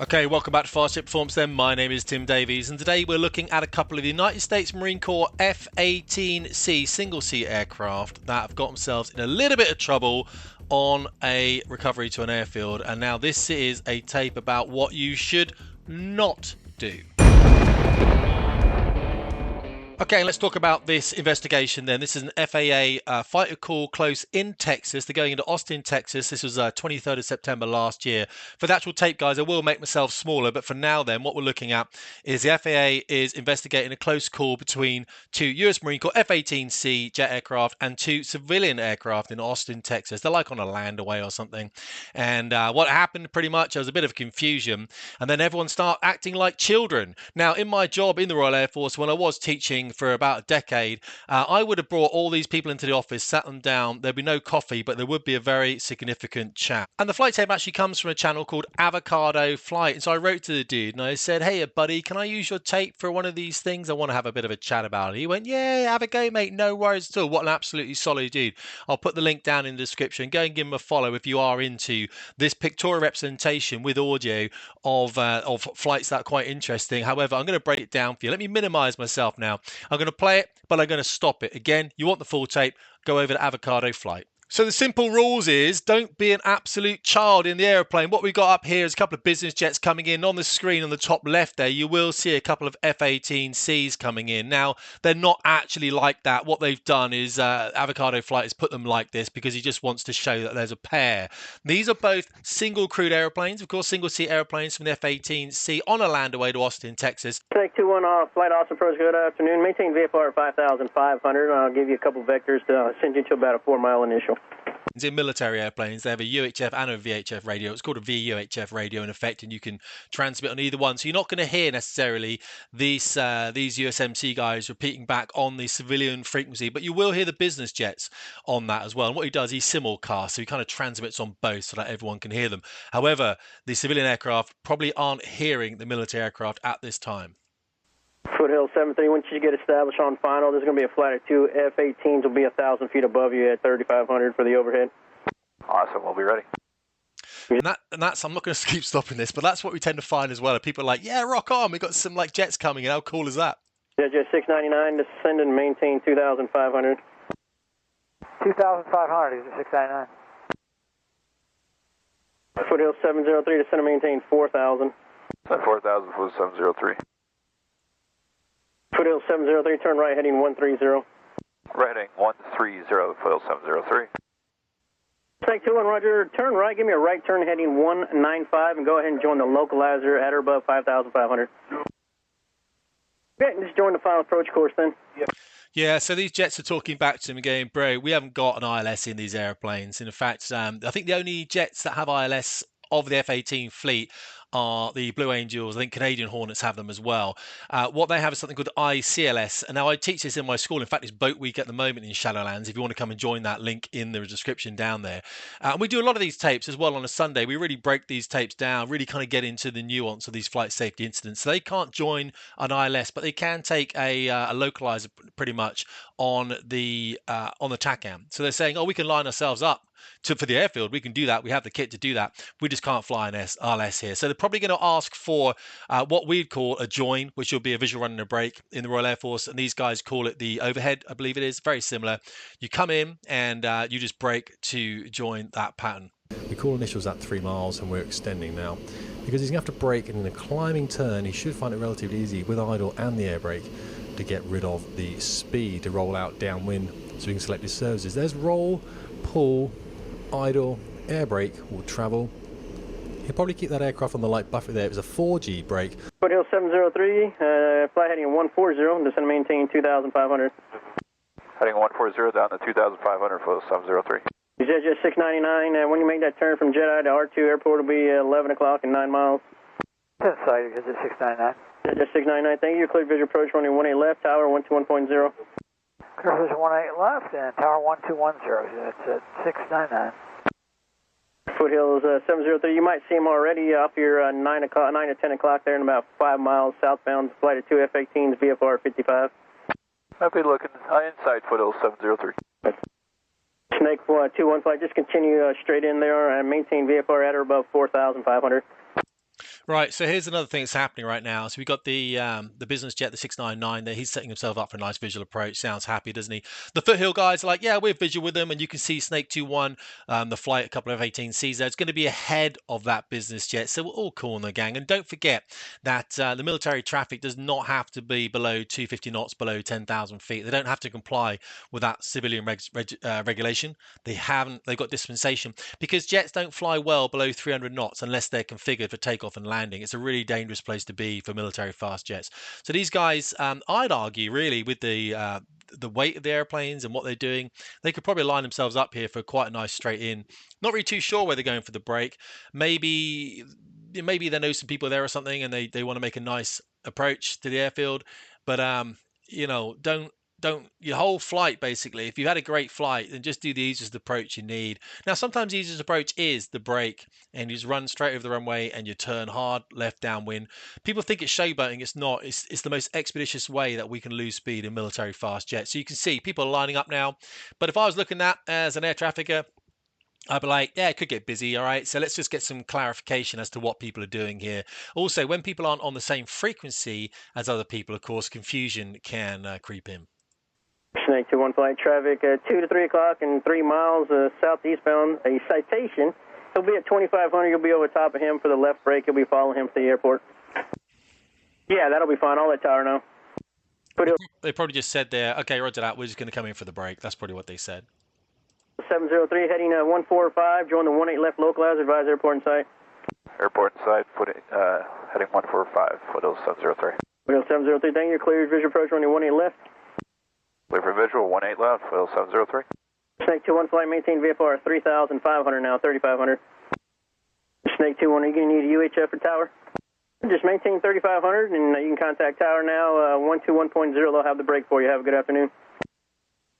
Okay, welcome back to Fast Ship Performance then. My name is Tim Davies, and today we're looking at a couple of United States Marine Corps F-18C single-seat aircraft that have got themselves in a little bit of trouble on a recovery to an airfield. And now this is a tape about what you should not do. Okay, let's talk about this investigation then. This is an FAA fighter call close in Texas. They're going into Austin, Texas. This was 23rd of September last year. For the actual tape, guys, I will make myself smaller, but for now then, what we're looking at is the FAA is investigating a close call between two US Marine Corps F-18C jet aircraft and two civilian aircraft in Austin, Texas. They're like on a landaway or something. And what happened pretty much, there was a bit of confusion, and then everyone started acting like children. Now, in my job in the Royal Air Force, when I was teaching for about a decade, I would have brought all these people into the office, sat them down. There'd be no coffee, but there would be a very significant chat. And the flight tape actually comes from a channel called Avocado Flight. And so I wrote to the dude and I said, "Hey, buddy, can I use your tape for one of these things? I want to have a bit of a chat about it." He went, "Yeah, have a go, mate. No worries at all." What an absolutely solid dude. I'll put the link down in the description. Go and give him a follow if you are into this pictorial representation with audio of flights that are quite interesting. However, I'm going to break it down for you. Let me minimize myself now. I'm going to play it, but I'm going to stop it. Again, you want the full tape, go over to Avocado Flight. So the simple rules is don't be an absolute child in the airplane. What we got up here is a couple of business jets coming in. On the screen on the top left there, you will see a couple of F-18Cs coming in. Now, they're not actually like that. What they've done is Avocado Flight has put them like this because he just wants to show that there's a pair. These are both single crewed airplanes, of course, single seat airplanes from the F-18C on a landaway to Austin, Texas. Take 21 off, Flight Austin Approach, good afternoon. Maintain VFR at 5,500. I'll give you a couple vectors to send you to about a 4-mile initial. In military airplanes, they have a UHF and a VHF radio. It's called a VUHF radio in effect, and you can transmit on either one. So you're not going to hear necessarily these USMC guys repeating back on the civilian frequency, but you will hear the business jets on that as well. And what he does, he simulcasts, so he kind of transmits on both so that everyone can hear them. However, the civilian aircraft probably aren't hearing the military aircraft at this time. Foothill 73, once you get established on final, there's going to be a flight of two F-18s will be 1,000 feet above you at 3,500 for the overhead. Awesome, we'll be ready. And that's, I'm not going to keep stopping this, but that's what we tend to find as well. People are like, yeah, rock on, we got some like jets coming in. How cool is that? Jet 699, descend and maintain 2,500. 2,500, is it 699? Foothill 703, descend and maintain 4,000. 4,000 for the 703. Foothill 703, turn right heading 130. Right heading 130, Foothill 703. Take 21, Roger. Turn right, give me a right turn heading 195 and go ahead and join the localizer at or above 5,500. Okay, just join the final approach course then. Yep. Yeah, so these jets are talking back to him and going, bro, we haven't got an ILS in these airplanes. In fact, I think the only jets that have ILS of the F-18 fleet are the Blue Angels. I think Canadian Hornets have them as well. What they have is something called ICLS. And now I teach this in my school. In fact, it's Boat Week at the moment in Shadowlands. If you want to come and join that, link in the description down there. And we do a lot of these tapes as well on a Sunday. We really break these tapes down, really kind of get into the nuance of these flight safety incidents. So they can't join an ILS, but they can take a localizer pretty much on the TACAM. So they're saying, oh, we can line ourselves up for the airfield. We can do that. We have the kit to do that. We just can't fly an ILS here. So they're probably going to ask for what we'd call a join, which will be a visual run and a break in the Royal Air Force. And these guys call it the overhead, I believe it is. Very similar. You come in and you just break to join that pattern. We call initials at 3 miles and we're extending now. Because he's going to have to brake, and in a climbing turn, he should find it relatively easy with idle and the air brake to get rid of the speed to roll out downwind so he can select his services. There's roll, pull, idle, air brake will travel. He'll probably keep that aircraft on the light buffer there. It was a 4G brake. Foothill 703, flight heading 140, descend and maintain 2,500. Heading 140 down to 2,500 for the 703. Jet 699, when you make that turn from Jedi to R2 Airport, it'll be 11 o'clock and 9 miles. Inside, Jet 699. Jet 699, thank you. Clear visual approach running 18 left, tower 121.0. Clear visual 18 left and tower 1210. That's at 699. Foothills 703, you might see him already up here 9 to 10 o'clock there in about 5 miles southbound. Flight of two F-18s, VFR 55. I'll be looking inside Foothills 703. Snake 21 flight, just continue straight in there and maintain VFR at or above 4,500. Right, so here's another thing that's happening right now. So we've got the business jet, the 699 there. He's setting himself up for a nice visual approach. Sounds happy, doesn't he? The foothill guys are like, yeah, we're visual with them, and you can see Snake 21, the flight, a couple of A-18Cs there. It's going to be ahead of that business jet, so we're all cool in the gang. And don't forget that the military traffic does not have to be below 250 knots, below 10,000 feet. They don't have to comply with that civilian regulation. They've got dispensation because jets don't fly well below 300 knots unless they're configured for takeoff and landing. It's a really dangerous place to be for military fast jets. So these guys, I'd argue, really, with the weight of the airplanes and what they're doing, they could probably line themselves up here for quite a nice straight in. Not really too sure where they're going for the break. Maybe they know some people there or something, and they want to make a nice approach to the airfield. But don't your whole flight, basically, if you've had a great flight, then just do the easiest approach you need. Now sometimes the easiest approach is the brake, and you just run straight over the runway and you turn hard left downwind. People think it's showboating. It's not. It's the most expeditious way that we can lose speed in military fast jets. So you can see people are lining up now. But if I was looking at as an air trafficker, I'd be like, yeah, it could get busy. All right, so let's just get some clarification as to what people are doing here. Also, when people aren't on the same frequency as other people, of course, confusion can creep in. Snake 21 flight traffic, 2 to 3 o'clock and 3 miles southeastbound, a Citation. He'll be at 2,500. You'll be over top of him for the left brake. You'll be following him to the airport. Yeah, that'll be fine. I'll let Tower know. They probably just said there, okay, roger that. We're just going to come in for the break. That's probably what they said. 703 heading 145. Join the 18 left localizer. Advise airport in sight. Airport in sight. Heading 145. Foothills 703. Foothills 703. Thank you. Clear visual approach. Running 18 left. Clear for visual, 18 left, Foothills 703. Snake 21 flight, maintain VFR 3,500 now, 3,500. Snake 21, are you going to need a UHF for tower? Just maintain 3,500 and you can contact tower now, 121.0, they'll have the break for you. Have a good afternoon.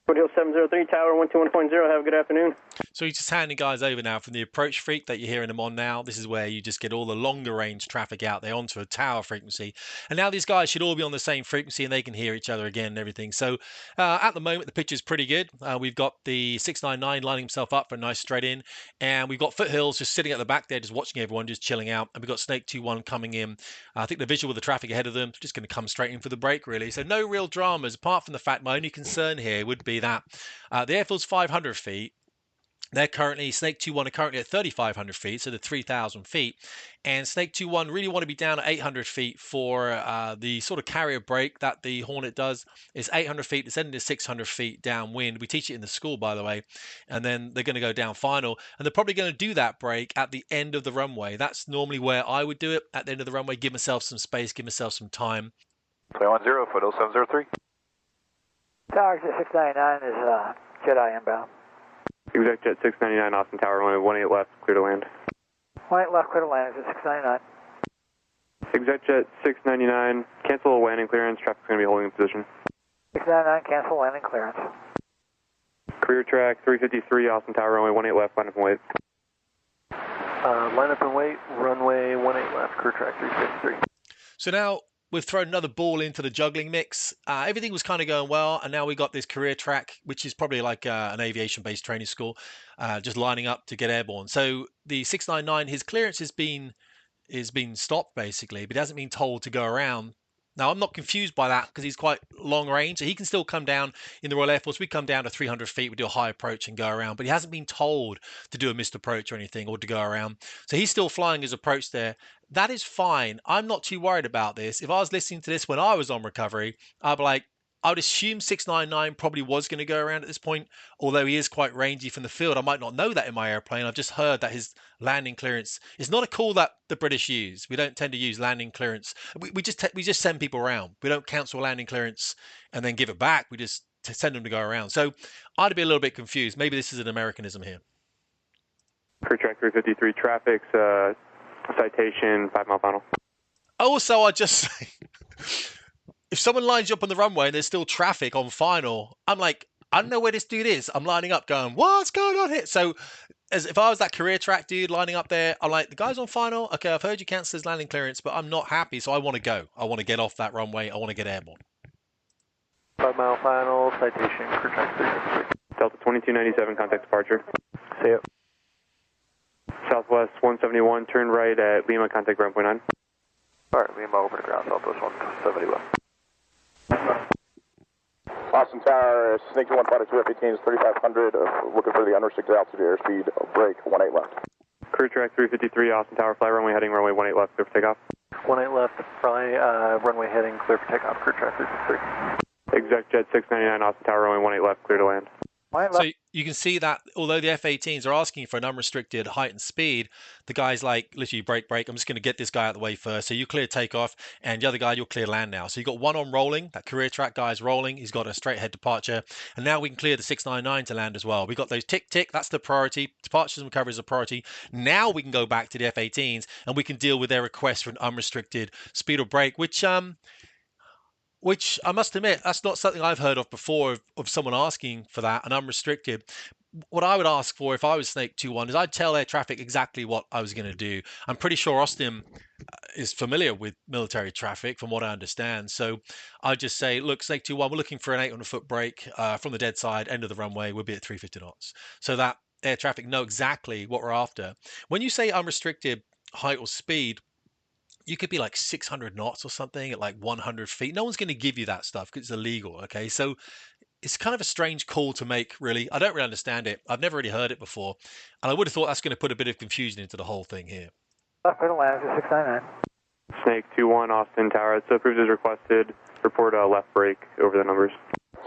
Foothills 703, tower 121.0, have a good afternoon. So he's just handing guys over now from the approach freak that you're hearing them on now. This is where you just get all the longer range traffic out there onto a tower frequency. And now these guys should all be on the same frequency and they can hear each other again and everything. So at the moment, the picture is pretty good. We've got the 699 lining himself up for a nice straight in. And we've got Foothills just sitting at the back there, just watching everyone, just chilling out. And we've got Snake 21 coming in. I think the visual with the traffic ahead of them, just going to come straight in for the break, really. So no real dramas, apart from the fact my only concern here would be that the airfield's 500 feet. They're currently, Snake 21 are currently at 3,500 feet, so they're 3,000 feet. And Snake 21 really want to be down at 800 feet for the sort of carrier brake that the Hornet does. It's 800 feet, descending to 600 feet downwind. We teach it in the school, by the way. And then they're going to go down final. And they're probably going to do that brake at the end of the runway. That's normally where I would do it, at the end of the runway. Give myself some space, give myself some time. 310, Foothills 703. Tower 699 is Jedi inbound. Exec Jet 699, Austin Tower, runway 18 left, clear to land. 18 left, clear to land, is it 699? Exec Jet 699, cancel landing clearance, traffic's going to be holding in position. 699, cancel landing clearance. Career track 353, Austin Tower, runway 18 left, line up and wait. Line up and wait, runway 18 left, career track 353. So now we've thrown another ball into the juggling mix. Everything was kind of going well, and now we got this career track, which is probably like an aviation-based training school, just lining up to get airborne. So the 699, his clearance has been stopped basically, but he hasn't been told to go around. Now I'm not confused by that because he's quite long range, so he can still come down in the Royal Air Force. We come down to 300 feet, we do a high approach and go around, but he hasn't been told to do a missed approach or anything or to go around. So he's still flying his approach there. That is fine. I'm not too worried about this. If I was listening to this when I was on recovery, I'd be like, I would assume 699 probably was going to go around at this point, although he is quite rangy from the field. I might not know that in my airplane. I've just heard that his landing clearance is not a call that the British use. We don't tend to use landing clearance. We just send people around. We don't cancel landing clearance and then give it back. We just send them to go around. So I'd be a little bit confused. Maybe this is an Americanism here. Career track 353, traffic's citation, 5 mile final. Also, I just say, if someone lines you up on the runway and there's still traffic on final, I'm like, I don't know where this dude is. I'm lining up going, what's going on here? So as if I was that career track dude lining up there, I'm like, the guy's on final. Okay, I've heard you cancel his landing clearance, but I'm not happy. So I want to go. I want to get off that runway. I want to get airborne. 5 mile final, citation, career track 353. Delta 2297, contact departure. See ya. Southwest 171, turn right at Lima, contact ground point 9. Alright, Lima over to ground, Southwest 171. Austin Tower, Snake 21 Flight 2 F-18s, 3500, looking for the unrestricted altitude airspeed, break, 18 left. Crew track 353, Austin Tower, fly runway heading, runway 18 left, clear for takeoff. 18 left, fly, runway heading, clear for takeoff, crew track 353. Exec jet 699, Austin Tower, runway 18 left, clear to land. So you can see that although the F-18s are asking for an unrestricted height and speed, the guy's like, literally brake, I'm just going to get this guy out of the way first. So you clear takeoff, and the other guy, you'll clear land now. So you've got one on rolling, that career track guy's rolling. He's got a straight ahead departure. And now we can clear the 699 to land as well. We've got those tick, that's the priority. Departures and recovery is a priority. Now we can go back to the F-18s, and we can deal with their request for an unrestricted speed or brake, which I must admit, that's not something I've heard of before, of someone asking for that, and unrestricted. What I would ask for if I was Snake 21 is I'd tell air traffic exactly what I was going to do. I'm pretty sure Austin is familiar with military traffic from what I understand. So I'd just say, look, Snake 21, we're looking for an 800-foot break from the dead side, end of the runway. We'll be at 350 knots. So that air traffic know exactly what we're after. When you say unrestricted height or speed, you could be like 600 knots or something at like 100 feet. No one's going to give you that stuff because it's illegal. Okay, so it's kind of a strange call to make, really. I don't really understand it. I've never really heard it before, and I would have thought that's going to put a bit of confusion into the whole thing here. Left middle land, 699. Snake 21, Austin Tower, it's approved as requested. Report left brake over the numbers.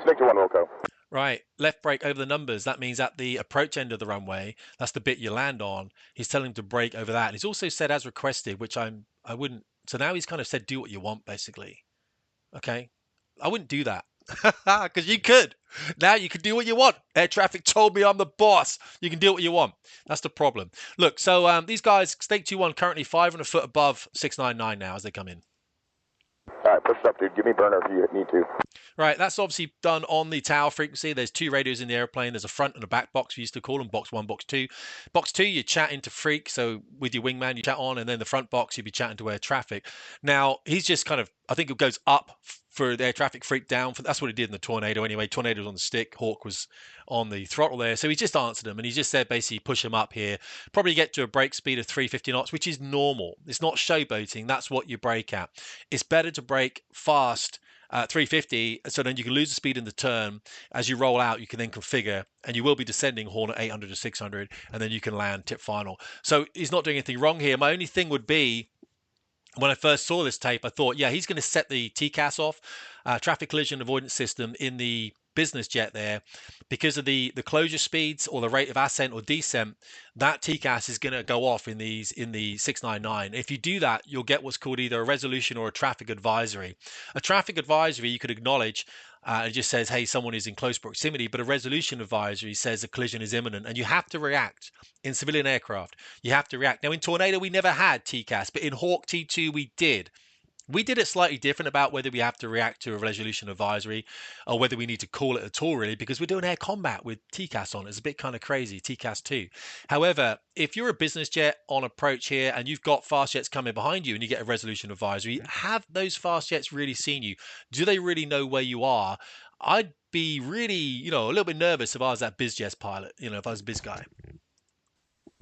Snake 21, Wilco. Right, left brake over the numbers. That means at the approach end of the runway, that's the bit you land on. He's telling him to brake over that. And he's also said as requested, which I wouldn't. So now he's kind of said, do what you want, basically. Okay, I wouldn't do that because you could. Now you can do what you want. Air traffic told me I'm the boss. You can do what you want. That's the problem. Look, so these guys, Snake 21 currently 500 foot above 699 now as they come in. All right, push it up, dude. Give me burner if you need to. Right, that's obviously done on the tower frequency. There's two radios in the airplane. There's a front and a back box. We used to call them box 1, box 2. Box 2, you chat into freak. So with your wingman, you chat on, and then the front box, you'd be chatting to air traffic. Now, he's just kind of, I think it goes up for the air traffic, freak down. That's what he did in the Tornado anyway. Tornado was on the stick. Hawk was on the throttle there. So he just answered him, and he just said basically push him up here. Probably get to a brake speed of 350 knots, which is normal. It's not showboating. That's what you brake at. It's better to brake fast 350, so then you can lose the speed in the turn. As you roll out, you can then configure, and you will be descending Hornet 800 to 600, and then you can land tip final. So he's not doing anything wrong here. My only thing would be, when I first saw this tape, I thought, yeah, he's going to set the TCAS off, traffic collision avoidance system, in the business jet there, because of the closure speeds or the rate of ascent or descent. That TCAS is going to go off in the 699. If you do that, you'll get what's called either a resolution or a traffic advisory. A traffic advisory you could acknowledge. It just says, hey, someone is in close proximity, but a resolution advisory says a collision is imminent, and you have to react. In civilian aircraft, you have to react. Now, in Tornado, we never had TCAS, but in Hawk T2, we did. We did it slightly different about whether we have to react to a resolution advisory or whether we need to call it at all, really, because we're doing air combat with TCAS on. It's a bit kind of crazy, TCAS 2. However, if you're a business jet on approach here and you've got fast jets coming behind you and you get a resolution advisory, have those fast jets really seen you? Do they really know where you are? I'd be really, a little bit nervous if I was that biz jet pilot, if I was a biz guy.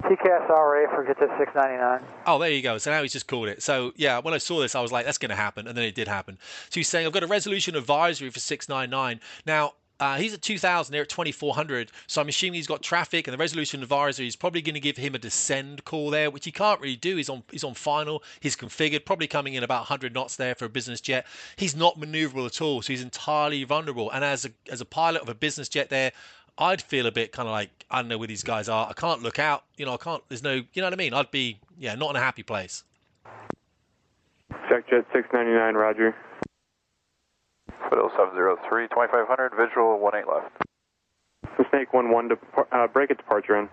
TCAS RA, forget that 699. Oh, there you go. So now he's just called it. So, yeah, when I saw this, I was like, that's going to happen. And then it did happen. So he's saying, I've got a resolution advisory for 699. Now, he's at 2,000. They're at 2,400. So I'm assuming he's got traffic. And the resolution advisory is probably going to give him a descend call there, which he can't really do. He's on final. He's configured, probably coming in about 100 knots there for a business jet. He's not maneuverable at all. So he's entirely vulnerable. And as a pilot of a business jet there, I'd feel a bit kind of like, I don't know where these guys are. I can't look out. I can't, there's no, you know what I mean? I'd be, not in a happy place. Check jet 699, Roger. Fiddle 703, 2500, visual 18 left. Snake 11, break at departure end.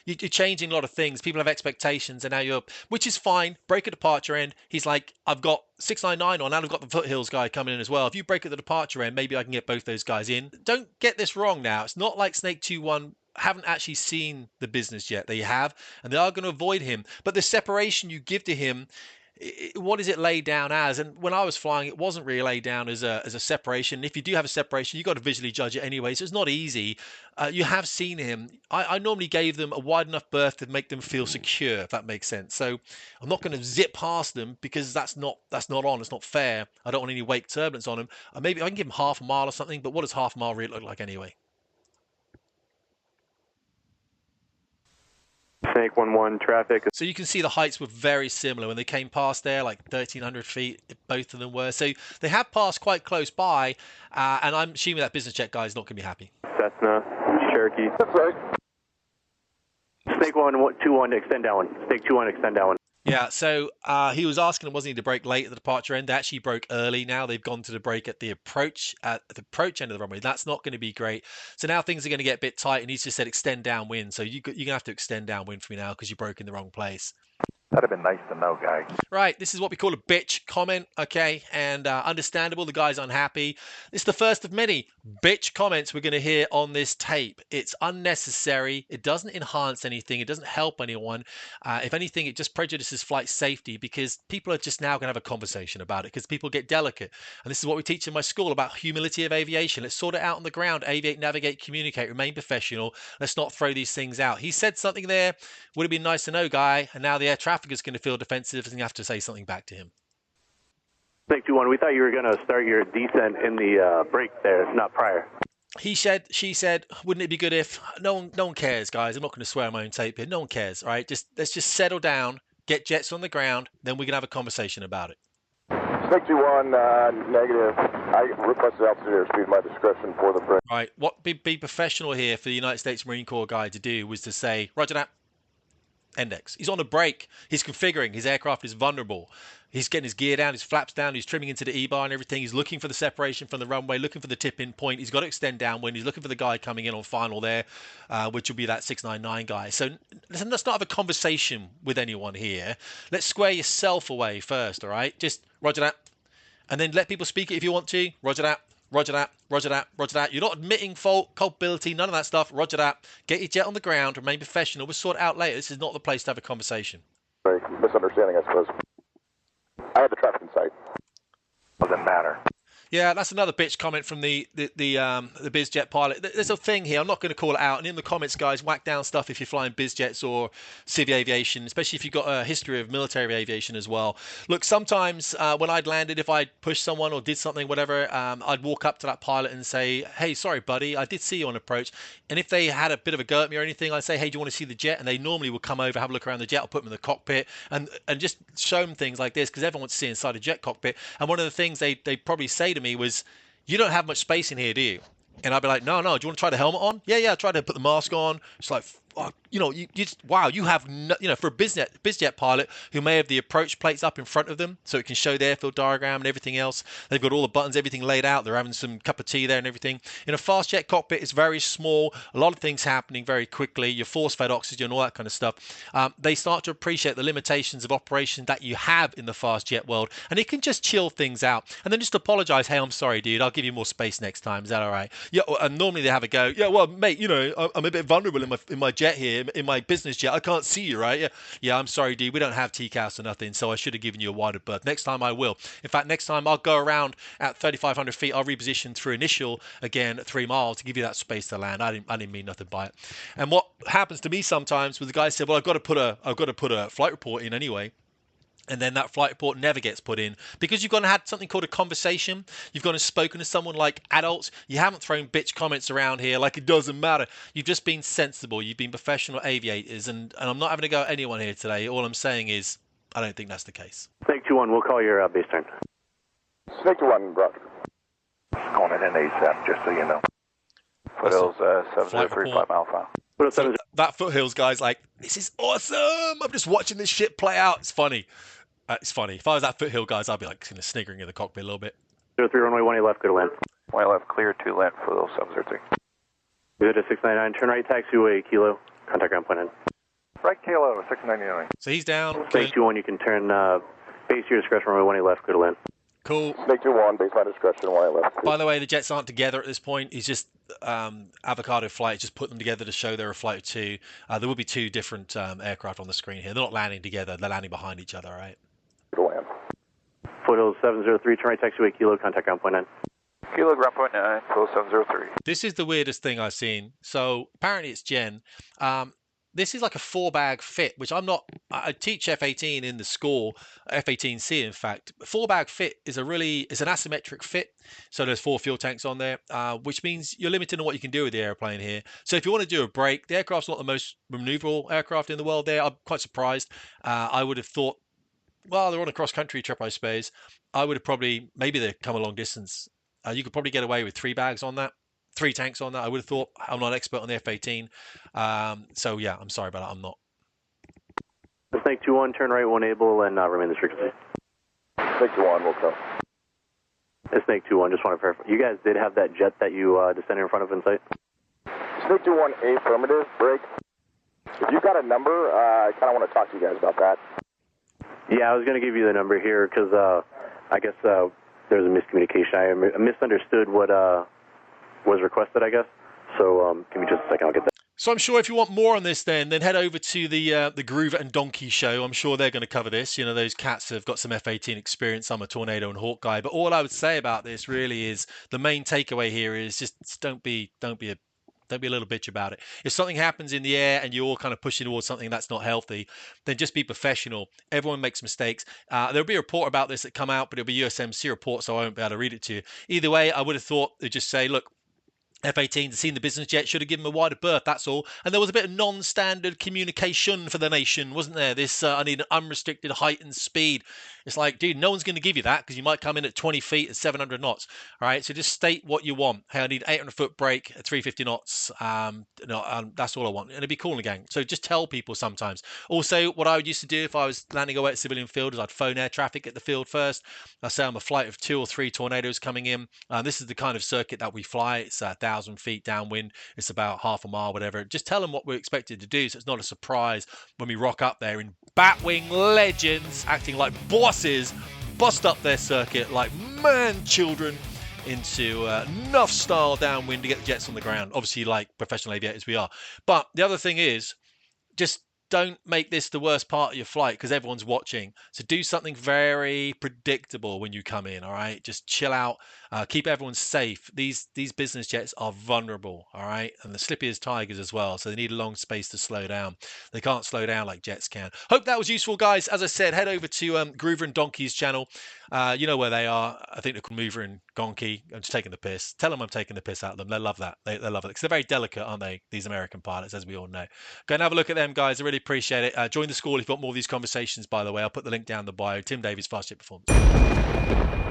You're changing a lot of things. People have expectations, and now you're, which is fine. Break at departure end. He's like, I've got 699 on, and I've got the foothills guy coming in as well. If you break at the departure end, maybe I can get both those guys in. Don't get this wrong now. It's not like Snake 21 haven't actually seen the business jet. They have, and they are going to avoid him. But the separation you give to him what is it laid down as? And when I was flying, it wasn't really laid down as a separation. If you do have a separation, you've got to visually judge it anyway, so it's not easy. You have seen him. I normally gave them a wide enough berth to make them feel secure, if that makes sense. So I'm not going to zip past them because that's not on. It's not fair. I don't want any wake turbulence on them. Maybe I can give them half a mile or something, but what does half a mile really look like anyway? Snake 1-1 traffic. So you can see the heights were very similar when they came past there, like 1,300 feet, both of them were. So they have passed quite close by, and I'm assuming that business jet guy is not going to be happy. Cessna, Cherokee. That's right. Snake 1-2-1, extend down one. Snake 2-1, extend down one. Yeah, so he was asking him, wasn't he, to brake late at the departure end? They actually broke early. Now they've gone to the brake at the approach end of the runway. That's not going to be great. So now things are going to get a bit tight, and he's just said extend downwind. So you're going to have to extend downwind for me now because you broke in the wrong place. That'd have been nice to know, guy. Right, this is what we call a bitch comment, okay? And understandable, the guy's unhappy. It's the first of many bitch comments we're going to hear on this tape. It's unnecessary. It doesn't enhance anything. It doesn't help anyone. If anything, it just prejudices flight safety because people are just now going to have a conversation about it because people get delicate. And this is what we teach in my school about humility of aviation. Let's sort it out on the ground. Aviate, navigate, communicate, remain professional. Let's not throw these things out. He said something there. Would have been nice to know, guy. And now the air traffic is going to feel defensive and you have to say something back to him. Snake 2-1, we thought you were going to start your descent in the break there, not prior. She said, wouldn't it be good if no one cares, guys? I'm not going to swear on my own tape here. No one cares, all right? Let's just settle down, get jets on the ground, then we can have a conversation about it. Snake 2-1, negative. I requested altitude airspeed, my discretion for the break. Right, what be professional here for the United States Marine Corps guy to do was to say, roger that, index. He's on a break. He's configuring. His aircraft is vulnerable. He's getting his gear down, his flaps down, he's trimming into the E-bar and everything. He's looking for the separation from the runway, looking for the tip-in point. He's got to extend downwind. He's looking for the guy coming in on final there, which will be that 699 guy. So listen, let's not have a conversation with anyone here. Let's square yourself away first, all right? Just roger that. And then let people speak it if you want to. Roger that. Roger that, roger that, roger that. You're not admitting fault, culpability, none of that stuff. Roger that. Get your jet on the ground, remain professional. We'll sort it out later. This is not the place to have a conversation. Misunderstanding, I suppose. I had the traffic in sight. Doesn't matter. Yeah, that's another bitch comment from the BizJet pilot. There's a thing here. I'm not going to call it out. And in the comments, guys, whack down stuff if you're flying BizJets or civil aviation, especially if you've got a history of military aviation as well. Look, sometimes when I'd landed, if I'd pushed someone or did something, whatever, I'd walk up to that pilot and say, hey, sorry, buddy, I did see you on approach. And if they had a bit of a go at me or anything, I'd say, hey, do you want to see the jet? And they normally would come over, have a look around the jet. I'll put them in the cockpit and just show them things like this because everyone wants to see inside a jet cockpit. And one of the things they probably say to me was, you don't have much space in here, do you? And I'd be like, no, do you want to try the helmet on? Yeah, I tried to put the mask on. It's like, you just, wow, you have, for a BizJet pilot who may have the approach plates up in front of them so it can show the airfield diagram and everything else. They've got all the buttons, everything laid out. They're having some cup of tea there and everything. In a fast jet cockpit, it's very small. A lot of things happening very quickly. Your force-fed oxygen, all that kind of stuff. They start to appreciate the limitations of operation that you have in the fast jet world, and it can just chill things out. And then just apologize. Hey, I'm sorry, dude. I'll give you more space next time. Is that all right? Yeah. And normally they have a go. Yeah, well, mate, I'm a bit vulnerable in my jet here, in my business jet. I can't see you, right? Yeah, I'm sorry, dude. We don't have TCAS or nothing, so I should have given you a wider berth. Next time I will. In fact, next time I'll go around at 3,500 feet. I'll reposition through initial again at 3 miles to give you that space to land. I didn't mean nothing by it. And what happens to me sometimes with the guy said, well, I've got to put a flight report in anyway. And then that flight report never gets put in because you've gone and had something called a conversation. You've gone and spoken to someone like adults. You haven't thrown bitch comments around here like it doesn't matter. You've just been sensible. You've been professional aviators. And I'm not having to go at anyone here today. All I'm saying is I don't think that's the case. Snake 2-1, we'll call your base turn. Snake 2-1, roger. Going in ASAP, just so you know. Foothills 703, 5 mile final. So that Foothills guy's like, this is awesome. I'm just watching this shit play out. It's funny. It's funny. If I was that Foothill guys, I'd be like kind of sniggering in the cockpit a little bit. 03 runway 18 left, go to land. 18 left, clear to land, Foothills 703. Good to 699, turn right, taxiway, kilo, contact ground point in. Right, kilo, 699. So he's down. Snake 2-1, you can turn base to your discretion, runway 18 left, go to land. Cool. Snake 2-1, baseline discretion, 18 left. By the way, the jets aren't together at this point. He's just Avocado Flight just put them together to show they're a flight of two. There will be two different aircraft on the screen here. They're not landing together. They're landing behind each other, right? To land. Foothills 703, turn right taxiway, kilo, contact ground point 9. Kilo, ground point 9, Foothills 703. This is the weirdest thing I've seen. So apparently it's Jen. This is like a 4-bag fit, which I teach F-18 in the school, F-18C in fact. 4-bag fit is it's an asymmetric fit. So there's 4 fuel tanks on there, which means you're limited on what you can do with the airplane here. So if you want to do a break, the aircraft's not the most maneuverable aircraft in the world there. I'm quite surprised. I would have thought, well, they're on a cross-country trip, I suppose. I would have probably, maybe they come a long distance. You could probably get away with 3 bags on that. 3 tanks on that, I would have thought. I'm not an expert on the F-18. So, yeah, I'm sorry about that. I'm not. Snake 2-1, turn right 1 able, and remain this frequency. Snake 2-1, we'll go. Snake 2-1, just want to verify. You guys did have that jet that you descended in front of in sight? Snake 2-1, affirmative, break. If you've got a number, I kind of want to talk to you guys about that. Yeah, I was going to give you the number here because I guess there was a miscommunication. I misunderstood what was requested, I guess. So give me just a second, I'll get that. So I'm sure if you want more on this then head over to the Groover and Donkey show. I'm sure they're going to cover this. You know, those cats have got some F-18 experience. I'm a Tornado and Hawk guy. But all I would say about this really is the main takeaway here is just don't be a little bitch about it. If something happens in the air and you're all kind of pushing towards something that's not healthy, then just be professional. Everyone makes mistakes. There'll be a report about this that come out, but it'll be USMC report, so I won't be able to read it to you. Either way, I would have thought they'd just say, look, F-18 seen the business jet, should have given them a wider berth, that's all. And there was a bit of non-standard communication for the nation, wasn't there? This, I need an unrestricted height and speed. It's like, dude, no one's going to give you that because you might come in at 20 feet at 700 knots. All right, so just state what you want. Hey, I need 800-foot brake at 350 knots. That's all I want. And it'd be cool again. So just tell people sometimes. Also, what I would used to do if I was landing away at civilian field is I'd phone air traffic at the field first. I'd say I'm a flight of 2 or 3 tornadoes coming in. This is the kind of circuit that we fly. It's 1,000 feet downwind. It's about half a mile, whatever. Just tell them what we're expected to do so it's not a surprise when we rock up there in Batwing legends acting like bosses, bust up their circuit like man-children into enough style downwind to get the jets on the ground. Obviously, like professional aviators we are. But the other thing is, just don't make this the worst part of your flight because everyone's watching. So do something very predictable when you come in, all right? Just chill out. Keep everyone safe. These business jets are vulnerable, all right? And they're slippery as tigers as well, so they need a long space to slow down. They can't slow down like jets can. Hope that was useful, guys. As I said, head over to Groover and Donkey's channel. You know where they are. I think they're called Mover and Donkey. I'm just taking the piss. Tell them I'm taking the piss out of them. They love that. They love it because they're very delicate, aren't they? These American pilots, as we all know. Go and have a look at them, guys. I really appreciate it. Join the school if you've got more of these conversations, by the way. I'll put the link down in the bio. Tim Davies, Fast Jet Performance.